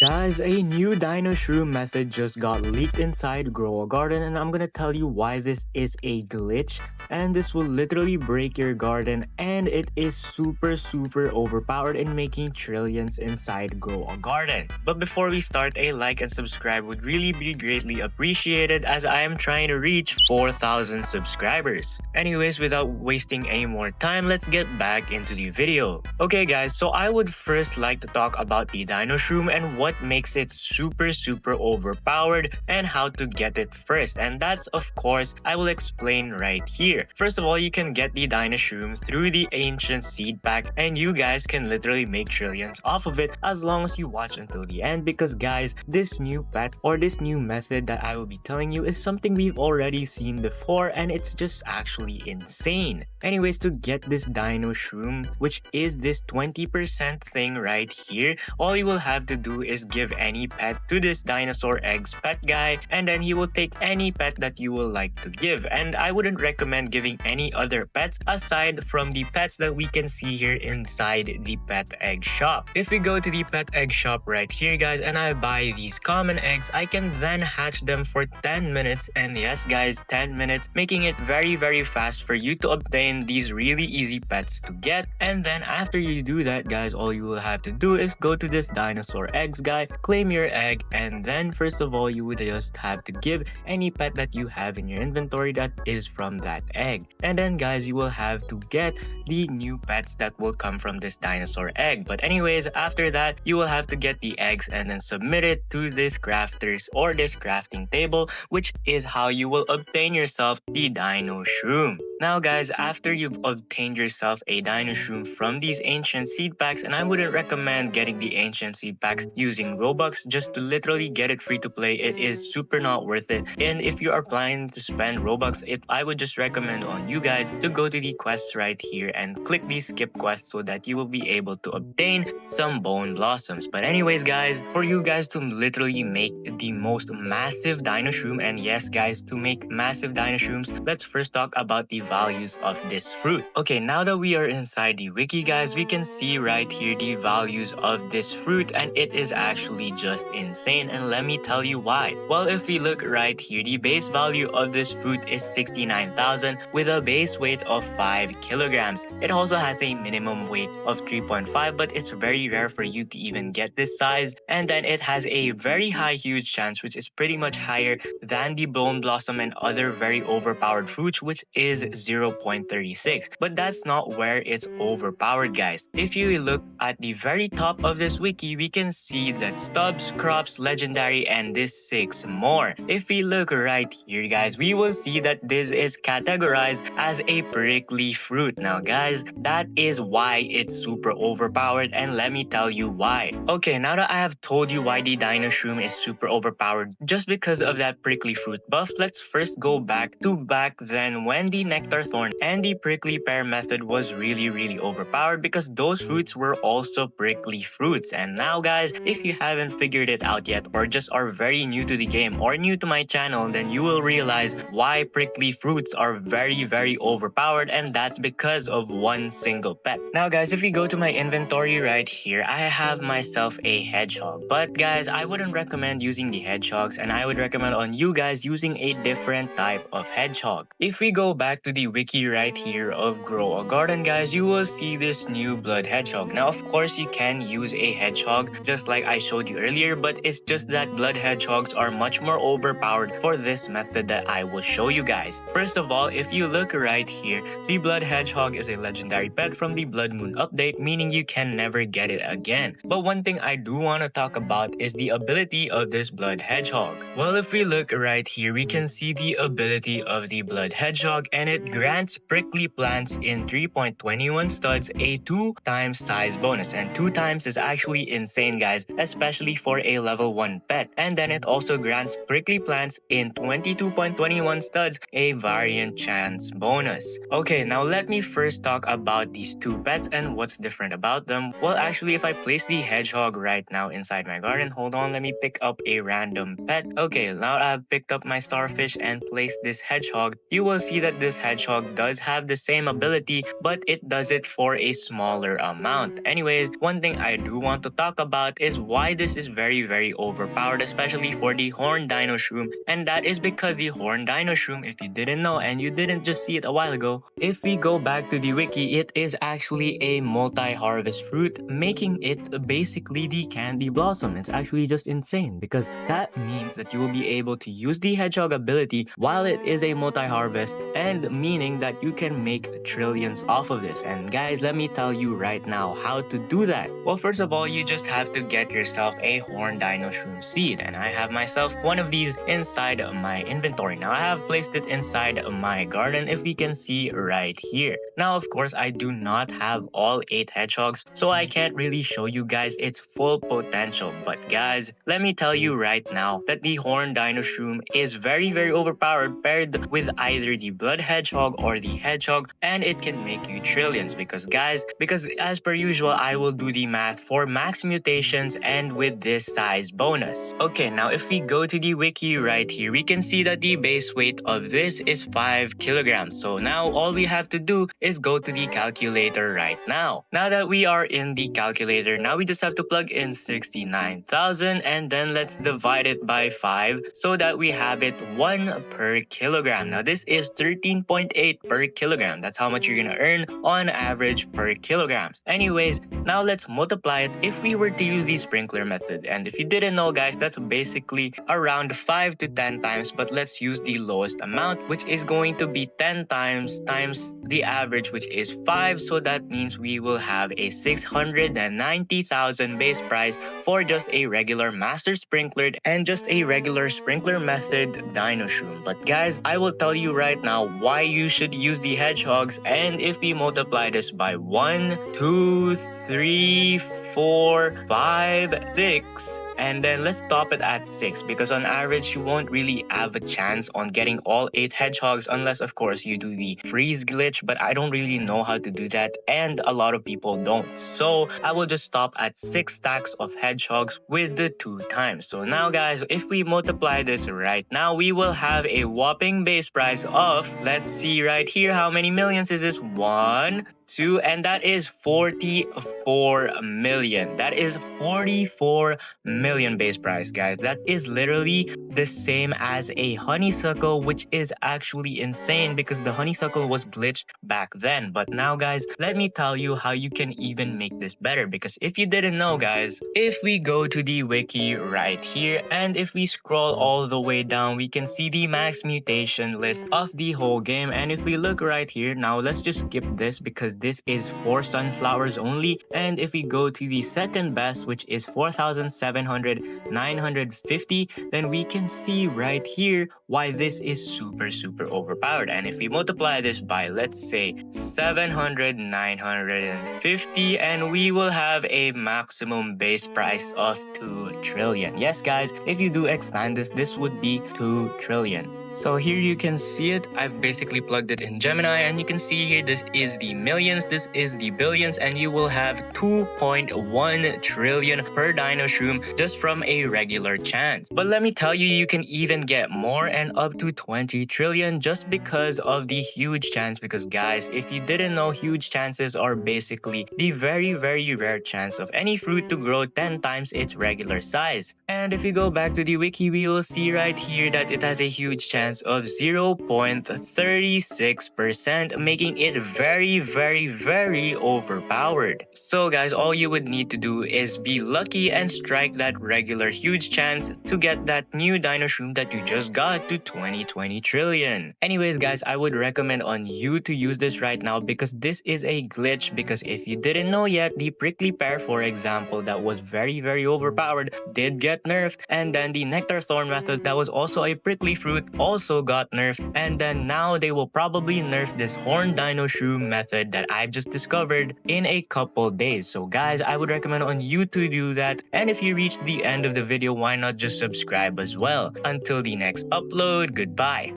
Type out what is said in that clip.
Guys, a new DINOSHROOM method just got leaked inside Grow a Garden, and I'm gonna tell you why this is a glitch, and this will literally break your garden, and it is super overpowered in making trillions inside Grow a Garden. But before we start, a like and subscribe would really be greatly appreciated, as I am trying to reach 4,000 subscribers. Anyways, without wasting any more time, let's get back into the video. Okay guys, so I would first like to talk about the DINOSHROOM and what makes it super overpowered and how to get it first, and that's of course I will explain right here. First of all, you can get the DINOSHROOM through the ancient seed pack, and you guys can literally make trillions off of it as long as you watch until the end, because guys, this new pet or this new method that I will be telling you is something we've already seen before, and it's just actually insane. Anyways, to get this DINOSHROOM, which is this 20% thing right here, all you will have to do is give any pet to this dinosaur eggs pet guy, and then he will take any pet that you will like to give. And I wouldn't recommend giving any other pets aside from the pets that we can see here inside the pet egg shop. If we go to the pet egg shop right here guys, and I buy these common eggs, I can then hatch them for 10 minutes, and yes guys, 10 minutes, making it very fast for you to obtain these really easy pets to get. And then after you do that guys, all you will have to do is go to this dinosaur eggs guy, claim your egg, and then first of all you would just have to give any pet that you have in your inventory that is from that egg. And then guys, you will have to get the new pets that will come from this dinosaur egg. But anyways, after that you will have to get the eggs and then submit it to this crafters or this crafting table, which is how you will obtain yourself the DINOSHROOM. Now guys, after you've obtained yourself a DINOSHROOM from these ancient seed packs, and I wouldn't recommend getting the ancient seed packs using Robux just to literally get it free to play. It is super not worth it. And if you are planning to spend Robux, I would just recommend on you guys to go to the quests right here and click the skip quest so that you will be able to obtain some bone blossoms. But anyways guys, for you guys to literally make the most massive DINOSHROOM, and yes guys, to make massive DINOSHROOMs, let's first talk about the values of this fruit. Okay, now that we are inside the wiki guys, we can see right here the values of this fruit, and it is actually just insane, and let me tell you why. Well, if we look right here, the base value of this fruit is 69,000 with a base weight of 5 kilograms. It also has a minimum weight of 3.5, but it's very rare for you to even get this size. And then it has a very high huge chance, which is pretty much higher than the bone blossom and other very overpowered fruits, which is 0.36. But that's not where it's overpowered guys. If you look at the very top of this wiki, we can see that Stubbs, Crops, Legendary, and this 6 more. If we look right here guys, we will see that this is categorized as a prickly fruit. Now guys, that is why it's super overpowered, and let me tell you why. Okay, now that I have told you why the DINOSHROOM is super overpowered just because of that prickly fruit buff, let's first go back then when the nectar thorn and the prickly pear method was really overpowered, because those fruits were also prickly fruits. And now guys, if you haven't figured it out yet, or just are very new to the game or new to my channel, then you will realize why prickly fruits are very overpowered, and that's because of one single pet. Now guys, if we go to my inventory right here, I have myself a hedgehog, but guys, I wouldn't recommend using the hedgehogs, and I would recommend on you guys using a different type of hedgehog. If we go back to the wiki right here of Grow a Garden guys, you will see this new blood hedgehog. Now of course you can use a hedgehog just like I showed you earlier, but it's just that blood hedgehogs are much more overpowered for this method that I will show you guys. First of all, if you look right here, the blood hedgehog is a legendary pet from the Blood Moon update, meaning you can never get it again. But one thing I do want to talk about is the ability of this blood hedgehog. Well, if we look right here, we can see the ability of the blood hedgehog, and it grants prickly plants in 3.21 studs a 2 times size bonus, and 2 times is actually insane guys, especially for a level 1 pet. And then it also grants prickly plants in 22.21 studs a variant chance bonus. Okay, now let me first talk about these two pets and what's different about them. Well, actually, if I place the hedgehog right now inside my garden, hold on, let me pick up a random pet. Okay, now I've picked up my starfish and placed this hedgehog. You will see that this hedgehog hedgehog does have the same ability, but it does it for a smaller amount. Anyways, one thing I do want to talk about is why this is very overpowered, especially for the horned dinoshroom, and that is because the horned dinoshroom, if you didn't know and you didn't just see it a while ago, if we go back to the wiki, it is actually a multi-harvest fruit, making it basically the candy blossom. It's actually just insane because that means that you will be able to use the hedgehog ability while it is a multi-harvest, and meaning that you can make trillions off of this. And guys, let me tell you right now how to do that. Well, first of all, you just have to get yourself a horned dinoshroom seed, and I have myself one of these inside my inventory. Now I have placed it inside my garden, if we can see right here. Now of course I do not have all 8 hedgehogs, so I can't really show you guys its full potential. But guys, let me tell you right now that the horned dinoshroom is very overpowered paired with either the blood hedgehog or the hedgehog, and it can make you trillions because as per usual, I will do the math for max mutations and with this size bonus. Okay, now if we go to the wiki right here, we can see that the base weight of this is 5 kilograms. So now all we have to do is go to the calculator right now. Now that we are in the calculator, now we just have to plug in 69,000 and then let's divide it by 5 so that we have it 1 per kilogram. Now this is 13.8 per kilogram. That's how much you're gonna earn on average per kilograms. Anyways, now let's multiply it if we were to use the sprinkler method. And if you didn't know guys, that's basically around 5 to 10 times, but let's use the lowest amount, which is going to be 10 times the average, which is 5. So that means we will have a 690,000 base price for just a regular master sprinkler and just a regular sprinkler method DINOSHROOM. But guys, I will tell you right now why you should use the hedgehogs, and if we multiply this by 1, 2, 3, 4, 5, 6, and then let's stop it at 6 because on average you won't really have a chance on getting all 8 hedgehogs unless of course you do the freeze glitch, but I don't really know how to do that and a lot of people don't. So I will just stop at 6 stacks of hedgehogs with the 2 times. So now guys, if we multiply this right now, we will have a whopping base price of, let's see right here, how many millions is this? 1, 2, and that is 44 million. That is 44 million base price, guys. That is literally the same as a honeysuckle, which is actually insane because the honeysuckle was glitched back then. But now guys, let me tell you how you can even make this better, because if you didn't know guys, if we go to the wiki right here and if we scroll all the way down, we can see the max mutation list of the whole game. And if we look right here, now let's just skip this because this is for sunflowers only. And if we go to the second best, which is 4,700,950, then we can see right here why this is super overpowered. And if we multiply this by, let's say, 700,950, and we will have a maximum base price of 2 trillion. Yes guys, if you do expand this, this would be 2 trillion. So here you can see it. I've basically plugged it in Gemini, and you can see here this is the millions, this is the billions, and you will have 2.1 trillion per DINOSHROOM just from a regular chance. But let me tell you, you can even get more and up to 20 trillion just because of the huge chance. Because guys, if you didn't know, huge chances are basically the very rare chance of any fruit to grow 10 times its regular size. And if you go back to the wiki, we will see right here that it has a huge chance of 0.36%, making it very overpowered. So guys, all you would need to do is be lucky and strike that regular huge chance to get that new DINOSHROOM that you just got to 20 trillion. Anyways guys, I would recommend on you to use this right now because this is a glitch. Because if you didn't know yet, the prickly pear, for example, that was very overpowered, did get nerfed, and then the nectar thorn method that was also a prickly fruit also got nerfed, and then now they will probably nerf this horned DINOSHROOM method that I've just discovered in a couple days. So guys, I would recommend on you to do that, and if you reach the end of the video, why not just subscribe as well. Until the next upload, goodbye.